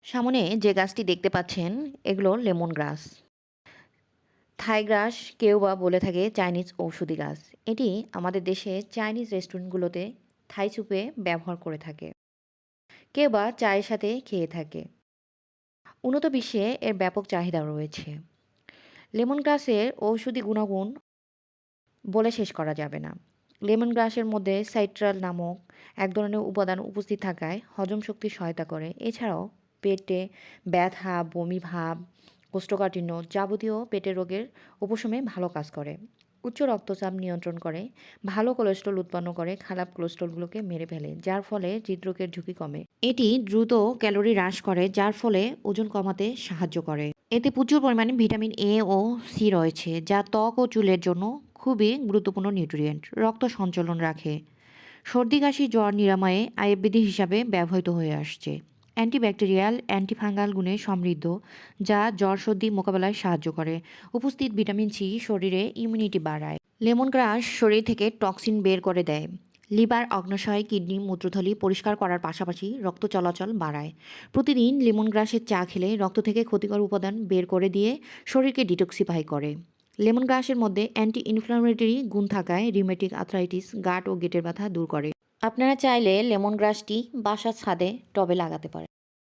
সামনে যে গাছটি দেখতে পাচ্ছেন এগুলো লেমন গ্রাস। থাই গ্রাস কেউ বা বলে থাকে চাইনিজ ঔষধি গাছ। এটি আমাদের দেশে চাইনিজ রেস্টুরেন্টগুলোতে থাই স্যুপে ব্যবহার করে থাকে। কেউ বা চায়ের সাথে খেয়ে থাকে। উন্নত বিশ্বে এর ব্যাপক চাহিদা রয়েছে। লেমন গ্রাসের ঔষধি গুণাগুণ বলে শেষ করা যাবে না। লেমন গ্রাসের মধ্যে সাইট্রাল নামক এক ধরনের উপাদান উপস্থিত থাকায় হজম শক্তি সহায়তা করে। এছাড়াও পেটে ব্যথা, বমি ভাব, কোষ্ঠকাঠিন্য যাবতীয় পেটের রোগের উপশমে ভালো কাজ করে। উচ্চ রক্তচাপ নিয়ন্ত্রণ করে, ভালো কোলেস্ট্রল উৎপন্ন করে, খারাপ কোলেস্ট্রলগুলোকে মেরে ফেলে, যার ফলে হৃদরোগের ঝুঁকি কমে। এটি দ্রুত ক্যালোরি হ্রাস করে, যার ফলে ওজন কমাতে সাহায্য করে। এতে প্রচুর পরিমাণে ভিটামিন এ ও সি রয়েছে, যা ত্বক ও চুলের জন্য খুবই গুরুত্বপূর্ণ নিউট্রিয়েন্ট। রক্ত সঞ্চালন রাখে। সর্দি কাশি জ্বর নিরাময়ে আয়ুর্বেদিক হিসাবে ব্যবহৃত হয়ে আসছে। অ্যান্টিব্যাকটেরিয়াল অ্যান্টিফাঙ্গাল গুণে সমৃদ্ধ, যা জ্বর সর্দি মোকাবেলায় সাহায্য করে। উপস্থিত ভিটামিন সি শরীরে ইমিউনিটি বাড়ায়। লেমন গ্রাস শরীর থেকে টক্সিন বের করে দেয়। লিভার, অগ্ন্যাশয়, কিডনি, মূত্রথলি পরিষ্কার করার পাশাপাশি রক্ত চলাচল বাড়ায়। প্রতিদিন লেমন গ্রাসের চা খেলে রক্ত থেকে ক্ষতিকর উপাদান বের করে দিয়ে শরীরকে ডিটক্সিফাই করে। লেমন গ্রাসের মধ্যে অ্যান্টি ইনফ্লামেটরি গুণ থাকায় রিউমেটিক আর্থ্রাইটিস, গাঁট ও গেটের ব্যথা দূর করে। আপনারা চাইলে লেমন গ্রাসটি বাসার ছাদে টবে লাগাতে পারেন।